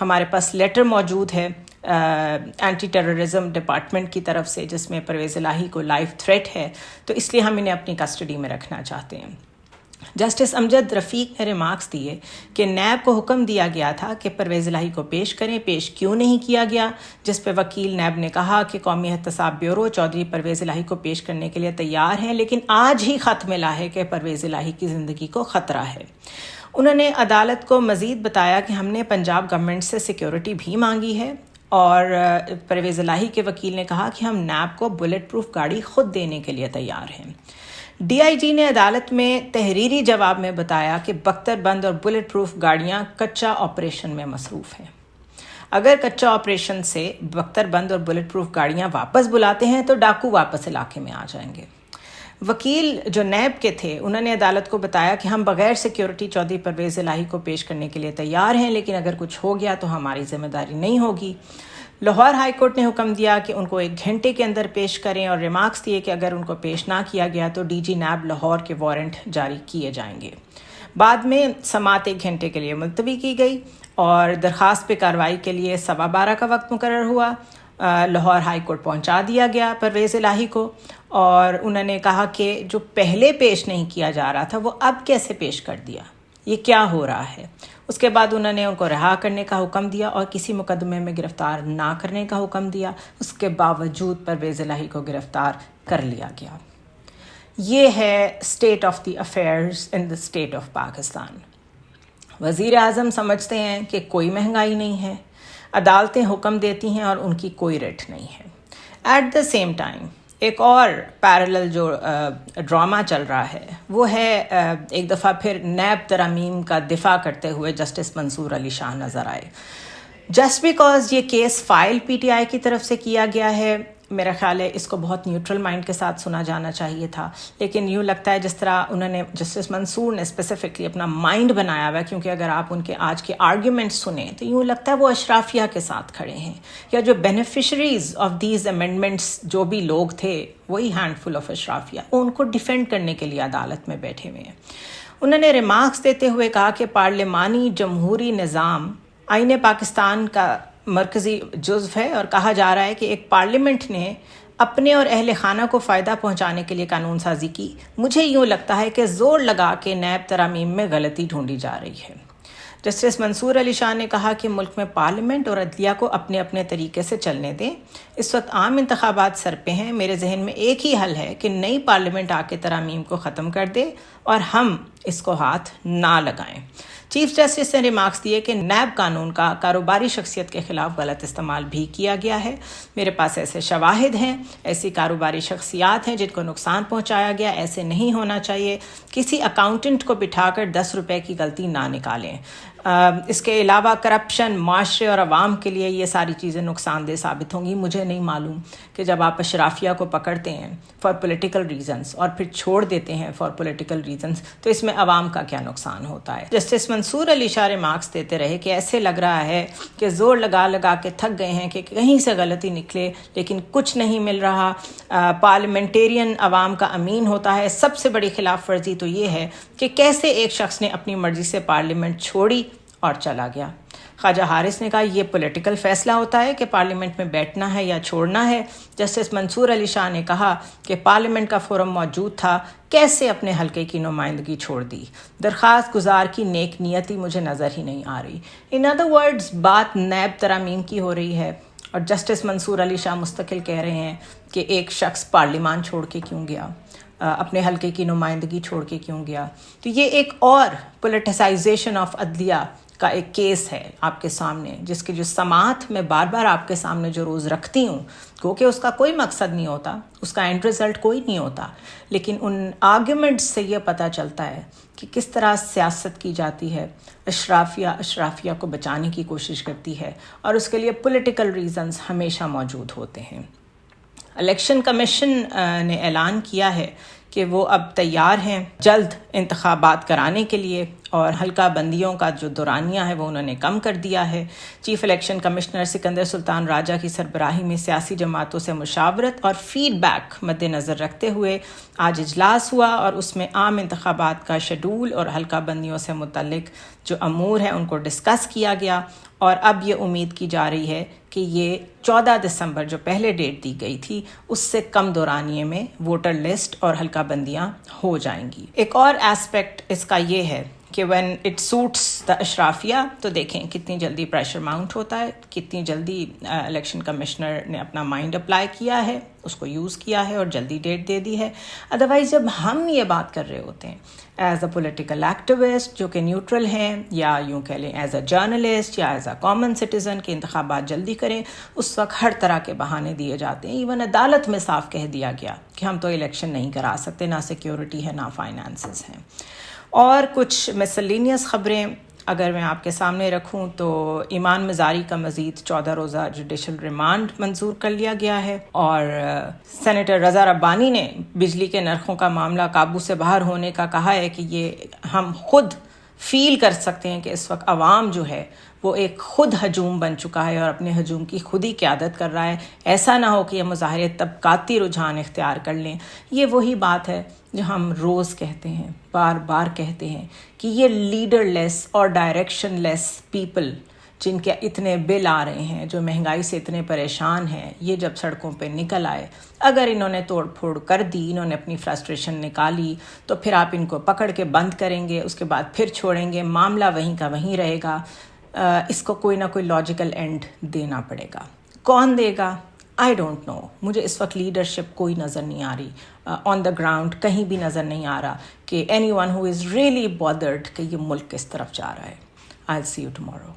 ہمارے پاس لیٹر موجود ہے اینٹی ٹیررزم ڈپارٹمنٹ کی طرف سے جس میں پرویز الہی کو لائف تھریٹ ہے، تو اس لیے ہم انہیں اپنی کسٹڈی میں رکھنا چاہتے ہیں۔ جسٹس امجد رفیق نے ریمارکس دیے کہ نیب کو حکم دیا گیا تھا کہ پرویز الہی کو پیش کریں، پیش کیوں نہیں کیا گیا، جس پہ وکیل نیب نے کہا کہ قومی احتساب بیورو چودھری پرویز الہی کو پیش کرنے کے لیے تیار ہیں، لیکن آج ہی خط ملا ہے کہ پرویز الہی کی زندگی کو خطرہ ہے۔ انہوں نے عدالت کو مزید بتایا کہ ہم نے پنجاب گورنمنٹ سے سیکیورٹی بھی مانگی ہے، اور پرویز الہی کے وکیل نے کہا کہ ہم نیب کو بلٹ پروف گاڑی خود دینے کے لیے تیار ہیں۔ ڈی آئی جی نے عدالت میں تحریری جواب میں بتایا کہ بختر بند اور بلٹ پروف گاڑیاں کچا آپریشن میں مصروف ہیں۔ اگر کچا آپریشن سے بختر بند اور بلٹ پروف گاڑیاں واپس بلاتے ہیں تو ڈاکو واپس علاقے میں آ جائیں گے۔ وکیل جو نیب کے تھے انہوں نے عدالت کو بتایا کہ ہم بغیر سیکیورٹی چودھری پرویز الہی کو پیش کرنے کے لیے تیار ہیں، لیکن اگر کچھ ہو گیا تو ہماری ذمہ داری نہیں ہوگی۔ لاہور ہائی کورٹ نے حکم دیا کہ ان کو 1 گھنٹے کے اندر پیش کریں، اور ریمارکس دیے کہ اگر ان کو پیش نہ کیا گیا تو ڈی جی نیب لاہور کے وارنٹ جاری کیے جائیں گے۔ بعد میں سماعت 1 گھنٹے کے لیے ملتوی کی گئی اور درخواست پہ کارروائی کے لیے 12:15 کا وقت مقرر ہوا۔ لاہور ہائی کورٹ پہنچا دیا گیا پرویز الہی کو، اور انہوں نے کہا کہ جو پہلے پیش نہیں کیا جا رہا تھا وہ اب کیسے پیش کر دیا، یہ کیا ہو رہا ہے۔ اس کے بعد انہوں نے ان کو رہا کرنے کا حکم دیا اور کسی مقدمے میں گرفتار نہ کرنے کا حکم دیا، اس کے باوجود پرویز الہی کو گرفتار کر لیا گیا۔ یہ ہے state of the affairs in the state of Pakistan. وزیر اعظم سمجھتے ہیں کہ کوئی مہنگائی نہیں ہے، عدالتیں حکم دیتی ہیں اور ان کی کوئی ریٹ نہیں ہے۔ ایٹ دا سیم ٹائم ایک اور پیرلل جو ڈرامہ چل رہا ہے وہ ہے ایک دفعہ پھر نیب ترامیم کا دفاع کرتے ہوئے جسٹس منصور علی شاہ نظر آئے۔ جسٹ بیکاز یہ case file P T I کی طرف سے کیا گیا ہے، میرا خیال ہے اس کو بہت نیوٹرل مائنڈ کے ساتھ سنا جانا چاہیے تھا، لیکن یوں لگتا ہے جس طرح انہوں نے جسٹس منصور نے اسپیسیفکلی اپنا مائنڈ بنایا ہوا ہے، کیونکہ اگر آپ ان کے آج کے آرگیومنٹ سنیں تو یوں لگتا ہے وہ اشرافیہ کے ساتھ کھڑے ہیں، یا جو بینیفیشریز آف دیز امینڈمنٹس جو بھی لوگ تھے وہی ہینڈ فل آف اشرافیہ، وہ ان کو ڈیفینڈ کرنے کے لیے عدالت میں بیٹھے ہوئے ہیں۔ انہوں نے ریمارکس دیتے ہوئے کہا کہ پارلیمانی جمہوری نظام آئین پاکستان کا مرکزی جزو ہے، اور کہا جا رہا ہے کہ ایک پارلیمنٹ نے اپنے اور اہل خانہ کو فائدہ پہنچانے کے لیے قانون سازی کی۔ مجھے یوں لگتا ہے کہ زور لگا کے نیب ترامیم میں غلطی ڈھونڈی جا رہی ہے۔ جسٹس منصور علی شاہ نے کہا کہ ملک میں پارلیمنٹ اور عدلیہ کو اپنے اپنے طریقے سے چلنے دیں۔ اس وقت عام انتخابات سر پہ ہیں، میرے ذہن میں ایک ہی حل ہے کہ نئی پارلیمنٹ آ کے ترامیم کو ختم کر دے اور ہم اس کو ہاتھ نہ لگائیں۔ چیف جسٹس نے ریمارکس دیے کہ نیب قانون کا کاروباری شخصیت کے خلاف غلط استعمال بھی کیا گیا ہے۔ میرے پاس ایسے شواہد ہیں، ایسی کاروباری شخصیات ہیں جن کو نقصان پہنچایا گیا، ایسے نہیں ہونا چاہیے۔ کسی اکاؤنٹنٹ کو بٹھا کر 10 روپے کی غلطی نہ نکالیں۔ اس کے علاوہ کرپشن معاشرے اور عوام کے لیے یہ ساری چیزیں نقصان دہ ثابت ہوں گی۔ مجھے نہیں معلوم کہ جب آپ اشرافیہ کو پکڑتے ہیں فار پولیٹیکل ریزنز اور پھر چھوڑ دیتے ہیں فار پولیٹیکل ریزنز تو اس میں عوام کا کیا نقصان ہوتا ہے۔ جسٹس منصور علی شاہ ریمارکس دیتے رہے کہ ایسے لگ رہا ہے کہ زور لگا لگا کے تھک گئے ہیں کہ کہیں سے غلطی نکلے لیکن کچھ نہیں مل رہا۔ پارلیمنٹیرین عوام کا امین ہوتا ہے۔ سب سے بڑی خلاف ورزی تو یہ ہے کہ کیسے ایک شخص نے اپنی مرضی سے پارلیمنٹ چھوڑی اور چلا گیا۔ خواجہ حارث نے کہا یہ پولیٹیکل فیصلہ ہوتا ہے کہ پارلیمنٹ میں بیٹھنا ہے یا چھوڑنا ہے۔ جسٹس منصور علی شاہ نے کہا کہ پارلیمنٹ کا فورم موجود تھا، کیسے اپنے حلقے کی نمائندگی چھوڑ دی۔ درخواست گزار کی نیک نیتی مجھے نظر ہی نہیں آ رہی۔ ان ادر ورڈز بات نیب ترامیم کی ہو رہی ہے اور جسٹس منصور علی شاہ مستقل کہہ رہے ہیں کہ ایک شخص پارلیمان چھوڑ کے کیوں گیا، اپنے حلقے کی نمائندگی چھوڑ کے کیوں گیا۔ تو یہ ایک اور پولیٹیسائزیشن آف عدلیہ کا ایک کیس ہے آپ کے سامنے، جس کی جو سماعت میں بار بار آپ کے سامنے جو روز رکھتی ہوں، کیونکہ اس کا کوئی مقصد نہیں ہوتا، اس کا اینڈ رزلٹ کوئی نہیں ہوتا، لیکن ان آرگیومنٹس سے یہ پتہ چلتا ہے کہ کس طرح سیاست کی جاتی ہے۔ اشرافیہ کو بچانے کی کوشش کرتی ہے اور اس کے لیے پولیٹیکل ریزنز ہمیشہ موجود ہوتے ہیں۔ الیکشن کمیشن نے اعلان کیا ہے کہ وہ اب تیار ہیں جلد انتخابات کرانے کے لیے، اور حلقہ بندیوں کا جو دورانیہ ہے وہ انہوں نے کم کر دیا ہے۔ چیف الیکشن کمشنر سکندر سلطان راجہ کی سربراہی میں سیاسی جماعتوں سے مشاورت اور فیڈ بیک مد نظر رکھتے ہوئے آج اجلاس ہوا، اور اس میں عام انتخابات کا شیڈول اور حلقہ بندیوں سے متعلق جو امور ہیں ان کو ڈسکس کیا گیا، اور اب یہ امید کی جا رہی ہے کہ یہ 14 دسمبر جو پہلے ڈیٹ دی گئی تھی اس سے کم دورانیے میں ووٹر لسٹ اور حلقہ بندیاں ہو جائیں گی۔ ایک اور ایسپیکٹ اس کا یہ ہے کہ وین اٹ سوٹس دا اشرافیہ، تو دیکھیں کتنی جلدی پریشر ماؤنٹ ہوتا ہے، کتنی جلدی الیکشن کمشنر نے اپنا مائنڈ اپلائی کیا ہے، اس کو یوز کیا ہے اور جلدی ڈیٹ دے دی ہے۔ ادروائز جب ہم یہ بات کر رہے ہوتے ہیں ایز اے پولیٹیکل ایکٹیوسٹ جو کہ نیوٹرل ہیں، یا یوں کہہ لیں ایز اے جرنلسٹ یا ایز اے کامن سٹیزن کہ انتخابات جلدی کریں، اس وقت ہر طرح کے بہانے دیے جاتے ہیں۔ ایون عدالت میں صاف کہہ دیا گیا کہ ہم تو الیکشن نہیں کرا سکتے، نہ سیکیورٹی ہے نہ فائنانسز ہیں۔ اور کچھ مسلینیس خبریں اگر میں آپ کے سامنے رکھوں تو ایمان مزاری کا مزید 14 روزہ جوڈیشل ریمانڈ منظور کر لیا گیا ہے، اور سینیٹر رضا ربانی نے بجلی کے نرخوں کا معاملہ قابو سے باہر ہونے کا کہا ہے کہ یہ ہم خود فیل کر سکتے ہیں کہ اس وقت عوام جو ہے وہ ایک خود ہجوم بن چکا ہے اور اپنے ہجوم کی خود ہی قیادت کر رہا ہے۔ ایسا نہ ہو کہ یہ مظاہرے طبقاتی رجحان اختیار کر لیں۔ یہ وہی بات ہے جو ہم روز کہتے ہیں، بار بار کہتے ہیں کہ یہ لیڈر لیس اور ڈائریکشن لیس پیپل جن کے اتنے بل آ رہے ہیں، جو مہنگائی سے اتنے پریشان ہیں، یہ جب سڑکوں پہ نکل آئے، اگر انہوں نے توڑ پھوڑ کر دی، انہوں نے اپنی فرسٹریشن نکالی، تو پھر آپ ان کو پکڑ کے بند کریں گے، اس کے بعد پھر چھوڑیں گے، معاملہ وہیں کا وہیں رہے گا۔ اس کو کوئی نہ کوئی لاجیکل اینڈ دینا پڑے گا۔ کون دے گا؟ I don't know. مجھے اس وقت لیڈرشپ کوئی نظر نہیں آ رہی، آن دا گراؤنڈ کہیں بھی نظر نہیں آ رہا کہ any one who is really bothered کہ یہ ملک کس طرف جا رہا ہے۔ آئی ول سی یو ٹمارو۔